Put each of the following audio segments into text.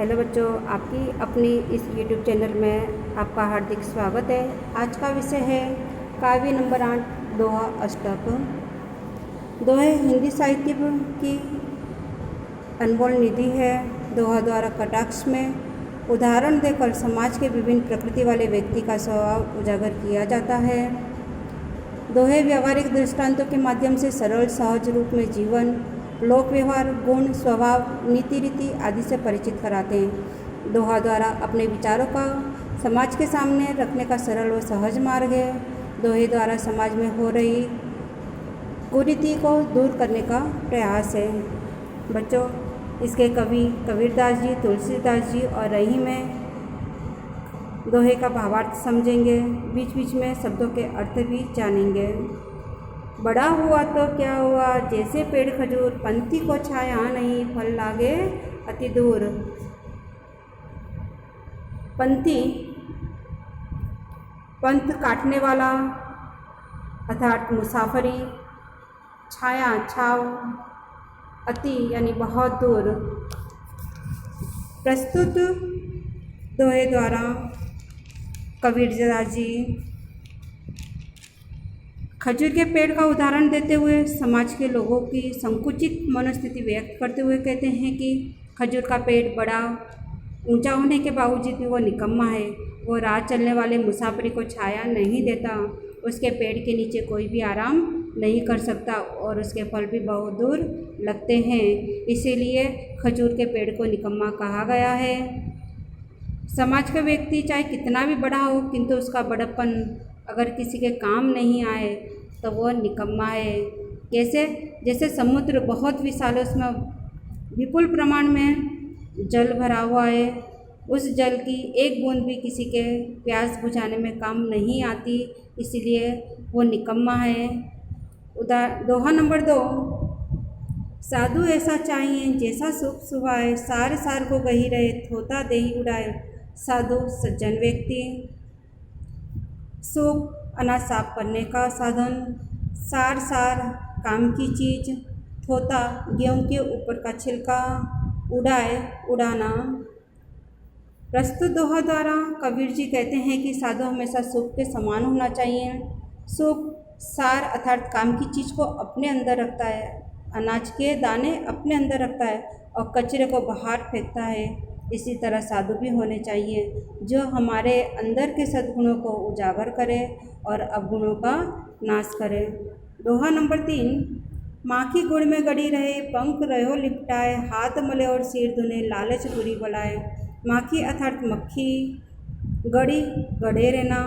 Hello बच्चों, आपकी अपनी इस यूट्यूब चैनल में आपका हार्दिक स्वागत है। आज का विषय है काव्य नंबर 8 दोहा अष्टक। दोहे हिंदी साहित्य की अनमोल निधि है। दोहा द्वारा कटाक्ष में उदाहरण देकर समाज के विभिन्न प्रकृति वाले व्यक्ति का स्वभाव उजागर किया जाता है। दोहे व्यावहारिक दृष्टांतों के माध्यम से सरल सहज रूप में जीवन, लोक व्यवहार, गुण, स्वभाव, नीति रीति आदि से परिचित कराते हैं। दोहा द्वारा अपने विचारों का समाज के सामने रखने का सरल व सहज मार्ग है। दोहे द्वारा समाज में हो रही कुरीति को दूर करने का प्रयास है। बच्चों, इसके कवि कबीरदास जी, तुलसीदास जी और रहीम में दोहे का भावार्थ समझेंगे। बीच बीच में शब्दों के अर्थ भी जानेंगे। बड़ा हुआ तो क्या हुआ, जैसे पेड़ खजूर, पंथी को छाया नहीं, फल लागे अति दूर। पंथी पंथ काटने वाला अर्थात मुसाफरी, छाया छाव, अति यानी बहुत दूर। प्रस्तुत दोहे द्वारा कबीरदास जी खजूर के पेड़ का उदाहरण देते हुए समाज के लोगों की संकुचित मनोस्थिति व्यक्त करते हुए कहते हैं कि खजूर का पेड़ बड़ा ऊंचा होने के बावजूद भी वो निकम्मा है। वो राह चलने वाले मुसाफिर को छाया नहीं देता। उसके पेड़ के नीचे कोई भी आराम नहीं कर सकता और उसके फल भी बहुत दूर लगते हैं। इसीलिए खजूर के पेड़ को निकम्मा कहा गया है। समाज का व्यक्ति चाहे कितना भी बड़ा हो, किंतु उसका बड़प्पन अगर किसी के काम नहीं आए तो वो निकम्मा है। कैसे? जैसे समुद्र बहुत विशाल है, उसमें विपुल प्रमाण में जल भरा हुआ है। उस जल की एक बूंद भी किसी के प्यास बुझाने में काम नहीं आती, इसीलिए वो निकम्मा है। दोहा नंबर 2, साधु ऐसा चाहिए जैसा सुख सुहाए, सार सार को गही रहे, थोता देही उड़ाए। साधु सज्जन व्यक्ति, सुख अनाज साफ करने का साधन, सार सार काम की चीज, थोता गेहूं के ऊपर का छिलका, उड़ाए उड़ाना। प्रस्तुत दोहा द्वारा कबीर जी कहते हैं कि साधु हमेशा सुख के समान होना चाहिए। सुख सार अर्थात काम की चीज़ को अपने अंदर रखता है, अनाज के दाने अपने अंदर रखता है और कचरे को बाहर फेंकता है। इसी तरह साधु भी होने चाहिए जो हमारे अंदर के सद्गुणों को उजागर करे और अवगुणों का नाश करे। दोहा नंबर 3, माखी गुड़ में गड़ी रहे, पंख रहो लिपटाए, हाथ मले और सिर धुने, लालच बुरी बलाए। माखी अर्थात मक्खी, गड़ी गड़े रहना,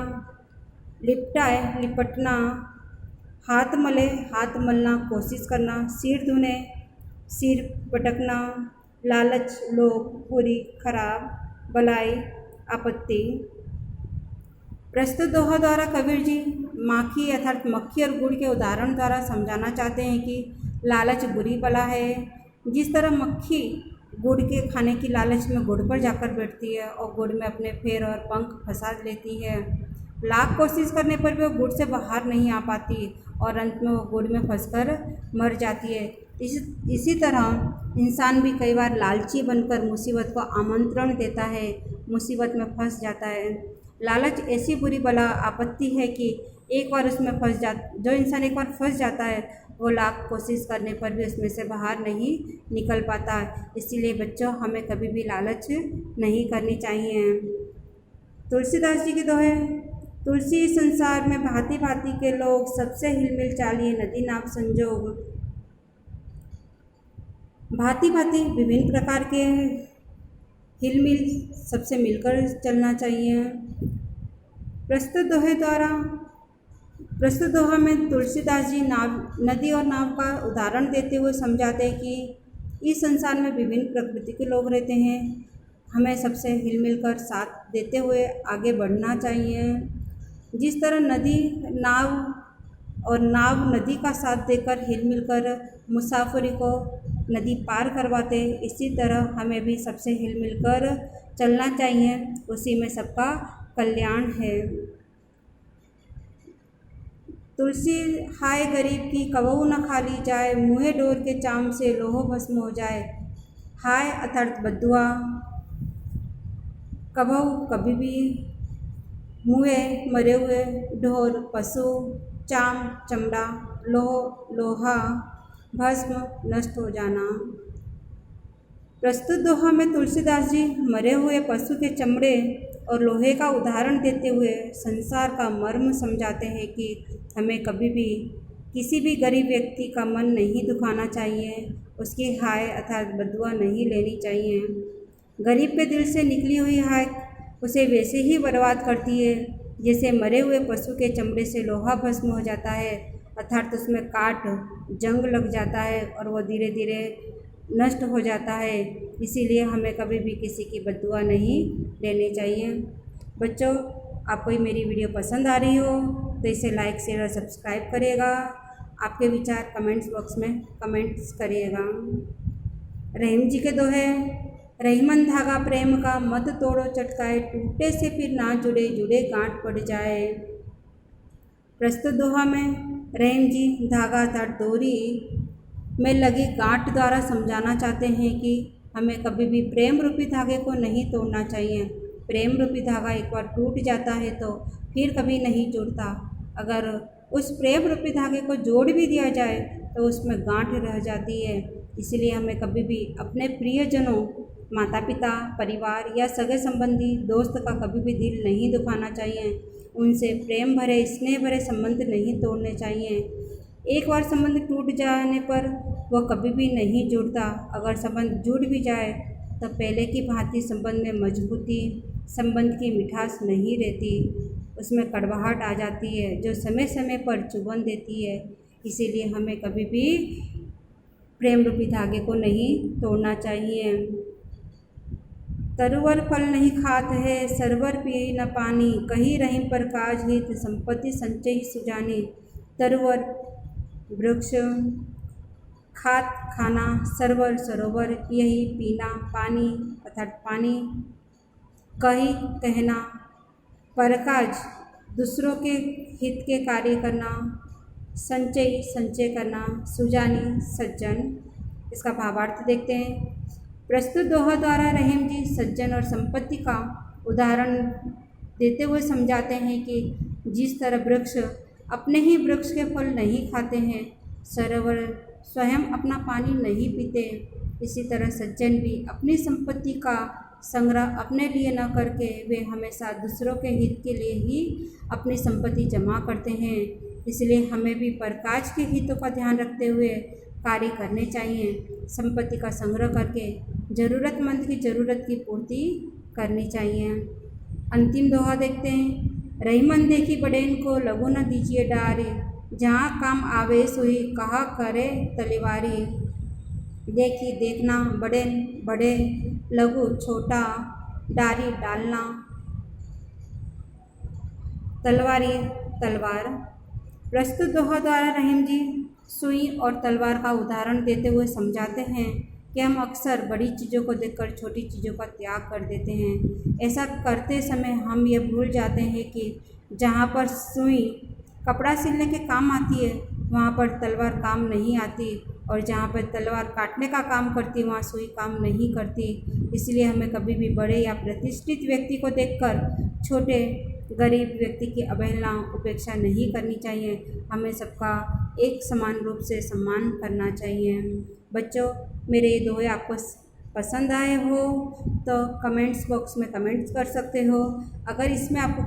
लिपटाए लिपटना, हाथ मले हाथ मलना कोशिश करना, सिर धुने सिर पटकना, लालच लोभ, बुरी खराब, बलाई आपत्ति। प्रस्तुत दोहा द्वारा कबीर जी माखी अर्थात मक्खी और गुड़ के उदाहरण द्वारा समझाना चाहते हैं कि लालच बुरी बला है। जिस तरह मक्खी गुड़ के खाने की लालच में गुड़ पर जाकर बैठती है और गुड़ में अपने पैर और पंख फंसा लेती है, लाख कोशिश करने पर भी वो गुड़ से बाहर नहीं आ पाती और अंत में वो गुड़ में फंसकर मर जाती है। इसी तरह इंसान भी कई बार लालची बनकर मुसीबत को आमंत्रण देता है, मुसीबत में फंस जाता है। लालच ऐसी बुरी बला आपत्ति है कि एक बार उसमें जो इंसान एक बार फंस जाता है वो लाख कोशिश करने पर भी उसमें से बाहर नहीं निकल पाता। इसीलिए बच्चों, हमें कभी भी लालच नहीं करनी चाहिए। तुलसीदास जी के दोहे, तुलसी संसार में भांति भांति के लोग, सबसे हिलमिल चालिए नदी नाव संजोग। भांति भांति विभिन्न प्रकार के हिलमिल सबसे मिलकर चलना चाहिए। प्रस्तुत दोहा में तुलसीदास जी नदी और नाव का उदाहरण देते हुए समझाते हैं कि इस संसार में विभिन्न प्रकृति के लोग रहते हैं, हमें सबसे हिलमिल कर साथ देते हुए आगे बढ़ना चाहिए। जिस तरह नाव नदी का साथ देकर हिलमिल कर मुसाफिरी को नदी पार करवाते, इसी तरह हमें भी सबसे हिलमिल कर चलना चाहिए, उसी में सबका कल्याण है। तुलसी हाय गरीब की कबहू न खाली जाए, मुँहे डोर के चाम से लोहो भस्म हो जाए। हाय अर्थात बद्दुआ, कबहू कभी भी मुए मरे हुए ढोर पशु चाम चमड़ा लोहा भस्म नष्ट हो जाना। प्रस्तुत दोहा में तुलसीदास जी मरे हुए पशु के चमड़े और लोहे का उदाहरण देते हुए संसार का मर्म समझाते हैं कि हमें कभी भी किसी भी गरीब व्यक्ति का मन नहीं दुखाना चाहिए, उसकी हाय अर्थात बदुआ नहीं लेनी चाहिए। गरीब के दिल से निकली हुई हाय उसे वैसे ही बर्बाद करती है जैसे मरे हुए पशु के चमड़े से लोहा भस्म हो जाता है, अर्थात उसमें काट जंग लग जाता है और वो धीरे धीरे नष्ट हो जाता है। इसीलिए हमें कभी भी किसी की बद्दुआ नहीं लेनी चाहिए। बच्चों, आपको ये मेरी वीडियो पसंद आ रही हो तो इसे लाइक शेयर और सब्सक्राइब करिएगा। आपके विचार कमेंट्स बॉक्स में कमेंट्स करिएगा। रहीम जी के दोहे, रहीमन धागा प्रेम का मत तोड़ो चटकाए, टूटे से फिर ना जुड़े जुड़े गांठ पड़ जाए। प्रस्तुत दोहा में रहीम जी धागा अर्थात डोरी में लगी गांठ द्वारा समझाना चाहते हैं कि हमें कभी भी प्रेम रूपी धागे को नहीं तोड़ना चाहिए। प्रेम रूपी धागा एक बार टूट जाता है तो फिर कभी नहीं जुड़ता। अगर उस प्रेम रूपी धागे को जोड़ भी दिया जाए तो उसमें गांठ रह जाती है। इसलिए हमें कभी भी अपने प्रियजनों, माता पिता, परिवार या सगे संबंधी, दोस्त का कभी भी दिल नहीं दुखाना चाहिए। उनसे प्रेम भरे स्नेह भरे संबंध नहीं तोड़ने चाहिए। एक बार संबंध टूट जाने पर वह कभी भी नहीं जुड़ता। अगर संबंध जुड़ भी जाए तो पहले की भांति संबंध में मजबूती, संबंध की मिठास नहीं रहती, उसमें कड़वाहट आ जाती है जो समय समय पर चुभन देती है। इसीलिए हमें कभी भी प्रेम रूपी धागे को नहीं तोड़ना चाहिए। तरुवर फल नहीं खात है, सरवर पिए न पानी, कहीं रहीम पर काज हित, संपत्ति संचय सुजानी। तरुवर वृक्ष, खात खाना, सरवर सरोवर, यही पीना, पानी अर्थात पानी, कही कहना, परकाज दूसरों के हित के कार्य करना, संचय करना, सुजानी सज्जन। इसका भावार्थ देखते हैं। प्रस्तुत दोहा द्वारा रहीम जी सज्जन और संपत्ति का उदाहरण देते हुए समझाते हैं कि जिस तरह वृक्ष अपने ही वृक्ष के फल नहीं खाते हैं, सरोवर स्वयं अपना पानी नहीं पीते, इसी तरह सज्जन भी अपनी संपत्ति का संग्रह अपने लिए न करके वे हमेशा दूसरों के हित के लिए ही अपनी संपत्ति जमा करते हैं। इसलिए हमें भी परकाज के हितों का ध्यान रखते हुए कार्य करने चाहिए। संपत्ति का संग्रह करके ज़रूरतमंद की ज़रूरत की पूर्ति करनी चाहिए। अंतिम दोहा देखते हैं। रहीमन देखी बड़ेन को लघु न दीजिए डारे, जहाँ काम आवे सोई कहा करे तलवारी। देखी देखना, बड़ेन बड़े, लघु छोटा, डारी डालना, तलवारी तलवार। प्रस्तुत दोहा द्वारा रहीम जी सुई और तलवार का उदाहरण देते हुए समझाते हैं कि हम अक्सर बड़ी चीज़ों को देखकर छोटी चीज़ों का त्याग कर देते हैं। ऐसा करते समय हम ये भूल जाते हैं कि जहाँ पर सुई कपड़ा सिलने के काम आती है वहाँ पर तलवार काम नहीं आती, और जहाँ पर तलवार काटने का काम करती है वहाँ सुई काम नहीं करती। इसलिए हमें कभी भी बड़े या प्रतिष्ठित व्यक्ति को देखकर छोटे गरीब व्यक्ति की अवहेलना, उपेक्षा नहीं करनी चाहिए। हमें सबका एक समान रूप से सम्मान करना चाहिए। बच्चों, मेरे ये दोहे आपको पसंद आए हो तो कमेंट्स बॉक्स में कमेंट्स कर सकते हो। अगर इसमें आपको